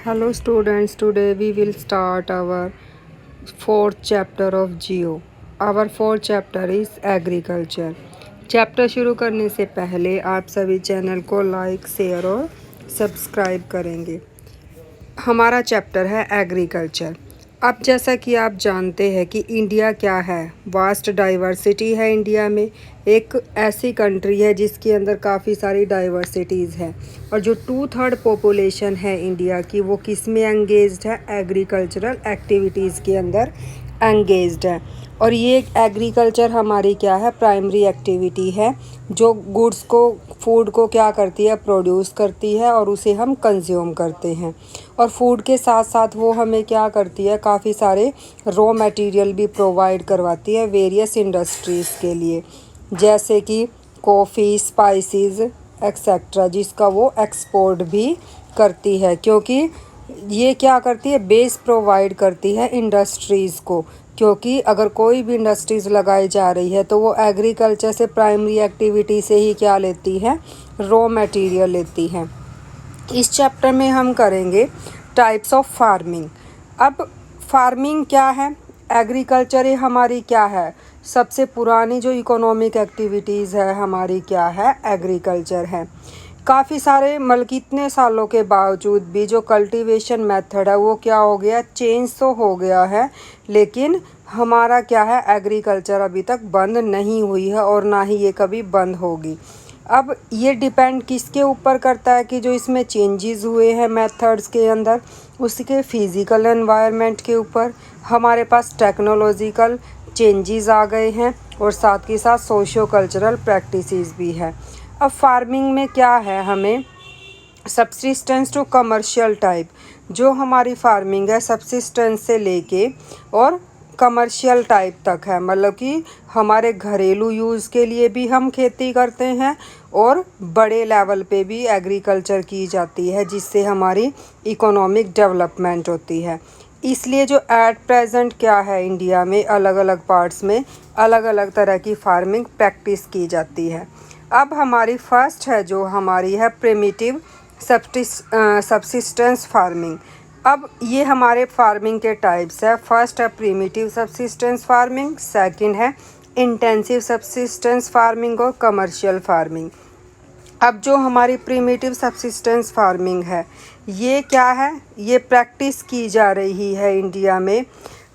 Hello students, today we will start our fourth chapter of Geo. Our fourth chapter is agriculture. Chapter शुरू करने से पहले आप सभी चैनल को लाइक, शेयर और सब्सक्राइब करेंगे। हमारा चैप्टर है एग्रीकल्चर। अब जैसा कि आप जानते हैं कि इंडिया क्या है, वास्ट डाइवर्सिटी है इंडिया में। एक ऐसी कंट्री है जिसके अंदर काफ़ी सारी डाइवर्सिटीज़ है और जो 2/3 पॉपुलेशन है इंडिया की वो किस में एंगेज्ड है, एग्रीकल्चरल एक्टिविटीज़ के अंदर एंगेज्ड है। और ये एग्रीकल्चर हमारी क्या है, प्राइमरी एक्टिविटी है जो गुड्स को, फूड को क्या करती है, प्रोड्यूस करती है और उसे हम कंज्यूम करते हैं। और फूड के साथ साथ वो हमें क्या करती है, काफ़ी सारे रॉ मटेरियल भी प्रोवाइड करवाती है वेरियस इंडस्ट्रीज़ के लिए, जैसे कि कॉफ़ी, स्पाइसेस एक्सेट्रा, जिसका वो एक्सपोर्ट भी करती है, क्योंकि ये क्या करती है, बेस प्रोवाइड करती है इंडस्ट्रीज़ को। क्योंकि अगर कोई भी इंडस्ट्रीज़ लगाई जा रही है तो वो एग्रीकल्चर से, प्राइमरी एक्टिविटी से ही क्या लेती है, रॉ मटेरियल लेती है। इस चैप्टर में हम करेंगे टाइप्स ऑफ फार्मिंग। अब फार्मिंग क्या है, एग्रीकल्चर ये हमारी क्या है, सबसे पुरानी जो इकोनॉमिक एक्टिविटीज़ है हमारी क्या है, एग्रीकल्चर है। काफ़ी सारे इतने सालों के बावजूद भी जो कल्टीवेशन मेथड है वो क्या हो गया, चेंज तो हो गया है, लेकिन हमारा क्या है, एग्रीकल्चर अभी तक बंद नहीं हुई है और ना ही ये कभी बंद होगी। अब ये डिपेंड किसके ऊपर करता है कि जो इसमें चेंजेस हुए हैं मेथड्स के अंदर, उसके फिज़िकल एनवायरनमेंट के ऊपर। हमारे पास टेक्नोलॉजिकल चेंजेस आ गए हैं और साथ के साथ सोशियो कल्चरल प्रैक्टिसेस भी है। अब फार्मिंग में क्या है, हमें सब्सिस्टेंस टू कमर्शियल टाइप, जो हमारी फार्मिंग है सब्सिस्टेंस से लेके और कमर्शियल टाइप तक है, मतलब कि हमारे घरेलू यूज़ के लिए भी हम खेती करते हैं और बड़े लेवल पे भी एग्रीकल्चर की जाती है, जिससे हमारी इकोनॉमिक डेवलपमेंट होती है। इसलिए जो एट प्रेजेंट क्या है, इंडिया में अलग अलग पार्ट्स में अलग अलग तरह की फार्मिंग प्रैक्टिस की जाती है। अब हमारी फर्स्ट है जो हमारी है प्रिमिटिव सब्सिस्टेंस फार्मिंग। अब ये हमारे फार्मिंग के टाइप्स है। फर्स्ट है प्रिमिटिव सब्सिस्टेंस फार्मिंग, सेकंड है इंटेंसिव सब्सिस्टेंस फार्मिंग और कमर्शियल फार्मिंग। अब जो हमारी प्रिमिटिव सब्सिस्टेंस फार्मिंग है ये क्या है, ये प्रैक्टिस की जा रही है इंडिया में,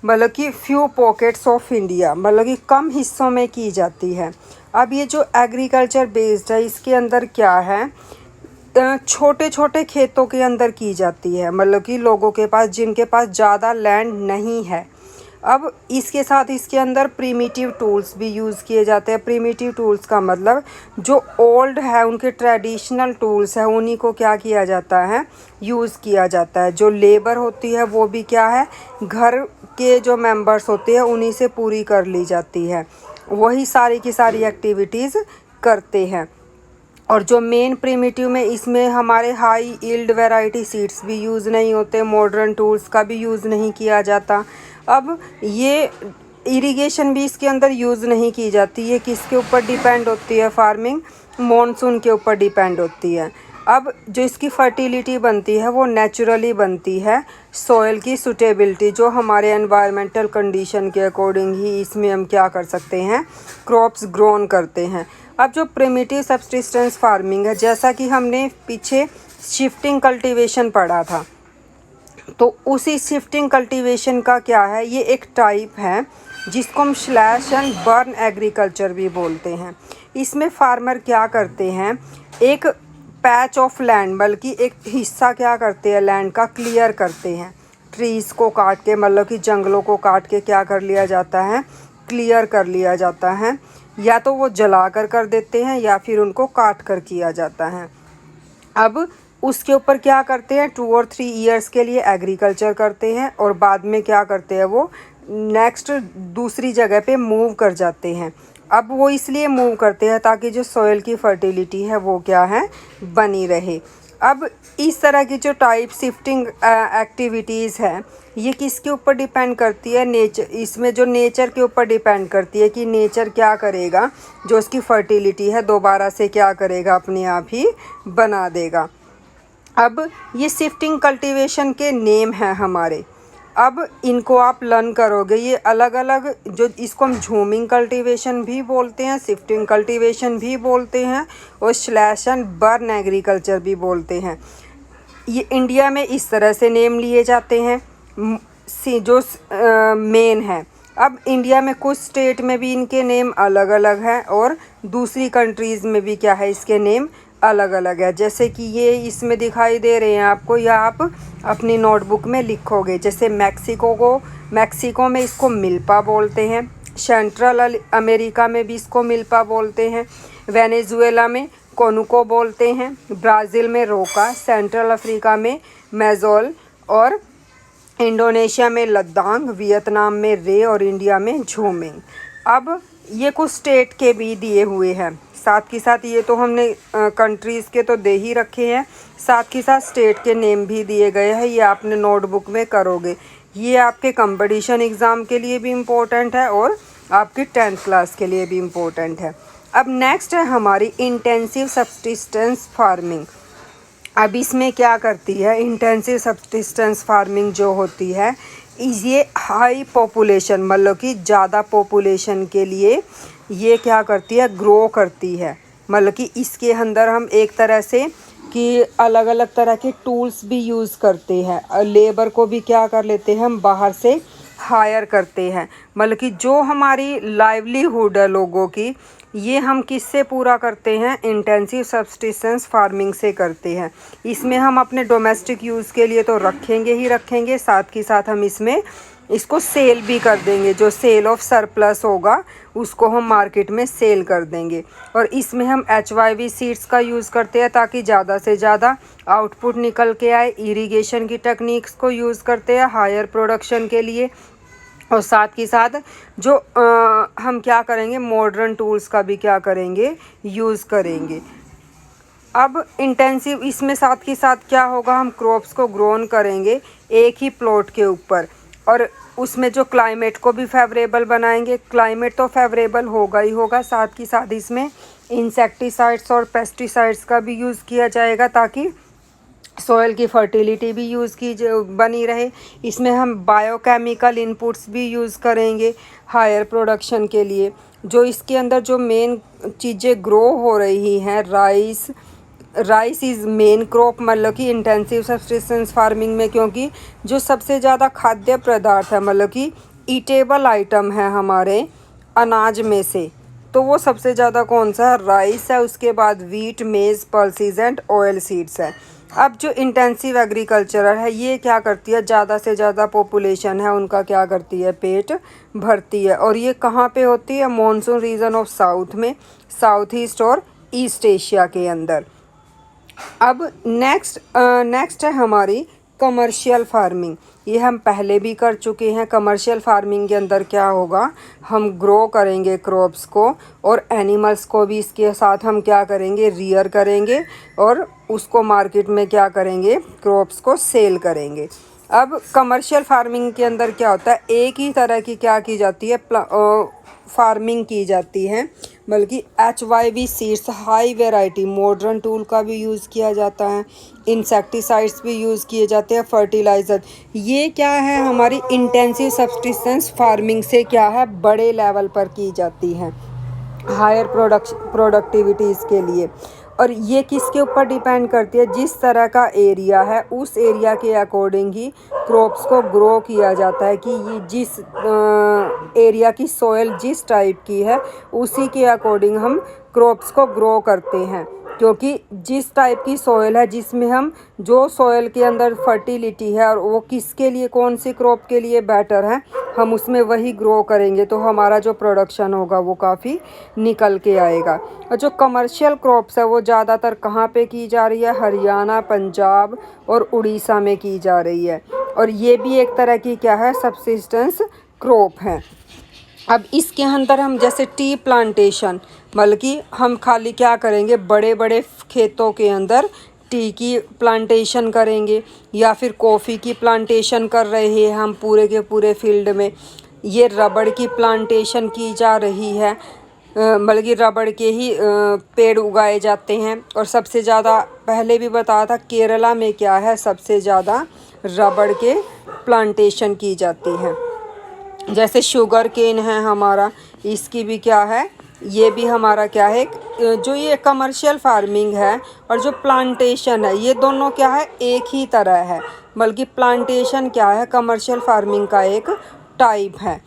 मतलब कि फ्यू पॉकेट्स ऑफ इंडिया, मतलब कि कम हिस्सों में की जाती है। अब ये जो एग्रीकल्चर बेस्ड है इसके अंदर क्या है, छोटे छोटे खेतों के अंदर की जाती है, मतलब कि लोगों के पास, जिनके पास ज़्यादा लैंड नहीं है। अब इसके साथ इसके अंदर प्रिमिटिव टूल्स भी यूज़ किए जाते हैं। प्रिमिटिव टूल्स का मतलब जो ओल्ड है, उनके ट्रेडिशनल टूल्स हैं, उन्हीं को क्या किया जाता है, यूज़ किया जाता है। जो लेबर होती है वो भी क्या है, घर के जो मेंबर्स होते हैं उन्हीं से पूरी कर ली जाती है, वही सारी की सारी एक्टिविटीज़ करते हैं। और जो मेन प्रिमिटिव में, इसमें हमारे हाई यील्ड वैरायटी सीड्स भी यूज़ नहीं होते, मॉडर्न टूल्स का भी यूज़ नहीं किया जाता। अब ये इरिगेशन भी इसके अंदर यूज़ नहीं की जाती। ये किसके ऊपर डिपेंड होती है, फार्मिंग मॉनसून के ऊपर डिपेंड होती है। अब जो इसकी फर्टिलिटी बनती है वो नेचुरली बनती है, सॉइल की सुटेबिलिटी, जो हमारे एनवायरमेंटल कंडीशन के अकॉर्डिंग ही इसमें हम क्या कर सकते हैं, क्रॉप्स ग्रोन करते हैं। अब जो प्रिमिटिव सब्सिस्टेंस फार्मिंग है, जैसा कि हमने पीछे शिफ्टिंग कल्टीवेशन पढ़ा था, तो उसी शिफ्टिंग कल्टीवेशन का क्या है, ये एक टाइप है जिसको हम स्लैश एंड बर्न एग्रीकल्चर भी बोलते हैं। इसमें फार्मर क्या करते हैं, एक पैच ऑफ लैंड, बल्कि एक हिस्सा क्या करते हैं, लैंड का क्लियर करते हैं। ट्रीज़ को काट के, मतलब कि जंगलों को काट के क्या कर लिया जाता है, क्लियर कर लिया जाता है। या तो वो जला कर देते हैं या फिर उनको काट कर किया जाता है। अब उसके ऊपर क्या करते हैं, 2 और 3 ईयर्स के लिए एग्रीकल्चर करते हैं और बाद में क्या करते हैं, वो नेक्स्ट दूसरी जगह पे मूव कर जाते हैं। अब वो इसलिए मूव करते हैं ताकि जो सॉइल की फर्टिलिटी है वो क्या है, बनी रहे। अब इस तरह की जो टाइप शिफ्टिंग एक्टिविटीज़ है ये किसके ऊपर डिपेंड करती है, नेचर, इसमें जो नेचर के ऊपर डिपेंड करती है कि नेचर क्या करेगा, जो उसकी फर्टिलिटी है दोबारा से क्या करेगा, अपने आप ही बना देगा। अब ये शिफ्टिंग कल्टीवेशन के नेम हैं हमारे। अब इनको आप लर्न करोगे। ये अलग अलग, जो इसको हम झूमिंग कल्टीवेशन भी बोलते हैं, शिफ्टिंग कल्टीवेशन भी बोलते हैं और स्लैश एंड बर्न एग्रीकल्चर भी बोलते हैं। ये इंडिया में इस तरह से नेम लिए जाते हैं जो मेन है। अब इंडिया में कुछ स्टेट में भी इनके नेम अलग अलग हैं और दूसरी कंट्रीज़ में भी क्या है, इसके नेम अलग अलग है। जैसे कि ये इसमें दिखाई दे रहे हैं आपको, या आप अपनी नोटबुक में लिखोगे। जैसे मैक्सिको में इसको मिल्पा बोलते हैं, सेंट्रल अमेरिका में भी इसको मिल्पा बोलते हैं, वेनेजुएला में कोनुको बोलते हैं, ब्राज़ील में रोका, सेंट्रल अफ्रीका में मेजोल और इंडोनेशिया में लद्दाख, वियतनाम में रे और इंडिया में झूमिंग। अब ये कुछ स्टेट के भी दिए हुए हैं, साथ ही साथ ये तो हमने कंट्रीज़ के तो दे ही रखे हैं, साथ ही साथ स्टेट के नेम भी दिए गए हैं। ये आपने नोटबुक में करोगे। ये आपके कंपटीशन एग्ज़ाम के लिए भी इम्पोर्टेंट है और आपकी 10th क्लास के लिए भी इम्पोर्टेंट है। अब नेक्स्ट है हमारी इंटेंसिव सब्सिस्टेंस फार्मिंग। अब इसमें क्या करती है, इंटेंसिव सब्सिस्टेंस फार्मिंग जो होती है, ये हाई पॉपुलेशन, मतलब कि ज़्यादा पॉपुलेशन के लिए ये क्या करती है, ग्रो करती है। मतलब कि इसके अंदर हम एक तरह से कि अलग अलग तरह के टूल्स भी यूज़ करते हैं, लेबर को भी क्या कर लेते हैं हम बाहर से हायर करते हैं। मतलब कि जो हमारी लाइवलीहुड है लोगों की, ये हम किससे पूरा करते हैं, इंटेंसिव सब्सिस्टेंस फार्मिंग से करते हैं। इसमें हम अपने डोमेस्टिक यूज़ के लिए तो रखेंगे ही रखेंगे, साथ ही साथ हम इसको सेल भी कर देंगे। जो सेल ऑफ सरप्लस होगा उसको हम मार्केट में सेल कर देंगे। और इसमें हम HYV सीड्स का यूज़ करते हैं ताकि ज़्यादा से ज़्यादा आउटपुट निकल के आए। इरिगेशन की टेक्निक्स को यूज़ करते हैं हायर प्रोडक्शन के लिए। और साथ ही साथ जो हम क्या करेंगे, मॉडर्न टूल्स का भी क्या करेंगे, यूज़ करेंगे। अब इंटेंसिव इसमें साथ ही साथ क्या होगा, हम क्रॉप्स को ग्रोन करेंगे एक ही प्लॉट के ऊपर, और उसमें जो क्लाइमेट को भी फेवरेबल बनाएंगे। क्लाइमेट तो फेवरेबल होगा ही होगा, साथ ही साथ इसमें इंसेक्टिसाइड्स और पेस्टिसाइड्स का भी यूज़ किया जाएगा ताकि सॉइल की फर्टिलिटी भी बनी रहे। इसमें हम बायोकेमिकल इनपुट्स भी यूज़ करेंगे हायर प्रोडक्शन के लिए। जो इसके अंदर जो मेन चीज़ें ग्रो हो रही हैं, राइस इज़ मेन क्रॉप, मतलब कि इंटेंसिव सब्सिस्टेंस फार्मिंग में, क्योंकि जो सबसे ज़्यादा खाद्य पदार्थ है, मतलब कि ईटेबल आइटम है हमारे अनाज में से, तो वो सबसे ज़्यादा कौन सा, राइस है। उसके बाद वीट, मेज़, पल्सेस एंड ऑयल सीड्स है। अब जो इंटेंसिव एग्रीकल्चर है, ये क्या करती है, ज़्यादा से ज़्यादा पॉपुलेशन है उनका क्या करती है, पेट भरती है। और ये कहाँ पे होती है, मॉनसून रीजन ऑफ साउथ में, साउथ ईस्ट और ईस्ट एशिया के अंदर। अब नेक्स्ट है हमारी कमर्शियल फार्मिंग। ये हम पहले भी कर चुके हैं। कमर्शियल फार्मिंग के अंदर क्या होगा, हम ग्रो करेंगे क्रॉप्स को और एनिमल्स को भी इसके साथ हम क्या करेंगे, रियर करेंगे और उसको मार्केट में क्या करेंगे, क्रॉप्स को सेल करेंगे। अब कमर्शियल फार्मिंग के अंदर क्या होता है, एक ही तरह की क्या की जाती है, फार्मिंग की जाती है, बल्कि HYV seeds, high variety, modern tool का भी यूज़ किया जाता है, इंसेक्टिसाइड्स भी यूज़ किए जाते हैं, फर्टिलाइज़र। ये क्या है, हमारी इंटेंसिव सब्सिस्टेंस फार्मिंग से क्या है, बड़े लेवल पर की जाती है हायर प्रोडक्टिविटीज़ के लिए। और ये किसके ऊपर डिपेंड करती है, जिस तरह का एरिया है उस एरिया के अकॉर्डिंग ही क्रॉप्स को ग्रो किया जाता है कि ये जिस एरिया की सॉइल जिस टाइप की है उसी के अकॉर्डिंग हम क्रॉप्स को ग्रो करते हैं। क्योंकि जिस टाइप की सॉइल है, जिसमें हम जो सॉइल के अंदर फर्टिलिटी है और वो किसके लिए, कौन सी क्रॉप के लिए बेटर है, हम उसमें वही ग्रो करेंगे तो हमारा जो प्रोडक्शन होगा वो काफ़ी निकल के आएगा। और जो कमर्शियल क्रॉप्स है वो ज़्यादातर कहाँ पे की जा रही है, हरियाणा, पंजाब और उड़ीसा में की जा रही है। और ये भी एक तरह की क्या है, सब्सिस्टेंस क्रॉप है। अब इसके अंदर हम जैसे टी प्लांटेशन, बल्कि हम खाली क्या करेंगे, बड़े बड़े खेतों के अंदर टी की प्लांटेशन करेंगे, या फिर कॉफ़ी की प्लांटेशन कर रहे हैं हम पूरे के पूरे फील्ड में। ये रबड़ की प्लांटेशन की जा रही है। बल्कि रबड़ के ही पेड़ उगाए जाते हैं। और सबसे ज़्यादा पहले भी बताया था केरला में क्या है, सबसे ज़्यादा रबड़ के प्लांटेशन की जाती है। जैसे शुगर केन है हमारा, इसकी भी क्या है, ये भी हमारा क्या है, जो ये कमर्शियल फार्मिंग है और जो प्लांटेशन है, ये दोनों क्या है, एक ही तरह है। बल्कि प्लांटेशन क्या है, कमर्शियल फार्मिंग का एक टाइप है।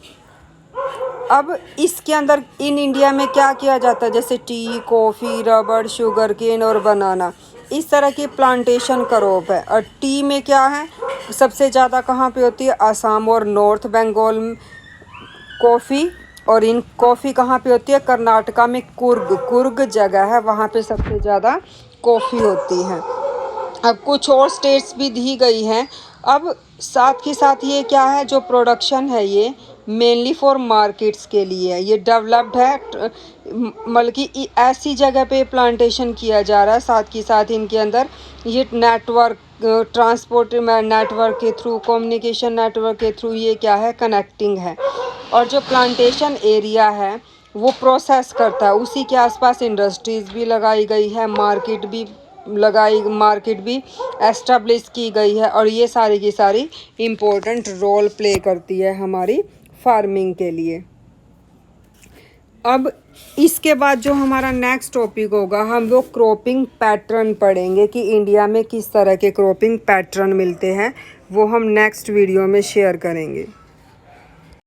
अब इसके अंदर इन इंडिया में क्या किया जाता है, जैसे टी, कॉफ़ी, रबड़, शुगर केन और बनाना, इस तरह की प्लांटेशन क्रॉप है। और टी में क्या है, सबसे ज़्यादा कहाँ पे होती है, असम और नॉर्थ बंगाल में। कॉफ़ी, और इन कॉफ़ी कहाँ पे होती है, कर्नाटका में कुर्ग जगह है, वहाँ पे सबसे ज़्यादा कॉफ़ी होती है। अब कुछ और स्टेट्स भी दी गई हैं। अब साथ ही साथ ये क्या है, जो प्रोडक्शन है ये मेनली फॉर मार्केट्स के लिए है, ये डेवलप्ड है, बल्कि ऐसी जगह पे प्लांटेशन किया जा रहा है। साथ ही साथ इनके अंदर ये नेटवर्क, ट्रांसपोर्ट नेटवर्क के थ्रू, कम्युनिकेशन नेटवर्क के थ्रू ये क्या है, कनेक्टिंग है। और जो प्लांटेशन एरिया है वो प्रोसेस करता है, उसी के आसपास इंडस्ट्रीज़ भी लगाई गई है, मार्केट भी एस्टेब्लिश की गई है। और ये सारी की सारी इम्पोर्टेंट रोल प्ले करती है हमारी फार्मिंग के लिए। अब इसके बाद जो हमारा नेक्स्ट टॉपिक होगा, हम वो क्रॉपिंग पैटर्न पढ़ेंगे कि इंडिया में किस तरह के क्रॉपिंग पैटर्न मिलते हैं, वो हम नेक्स्ट वीडियो में शेयर करेंगे।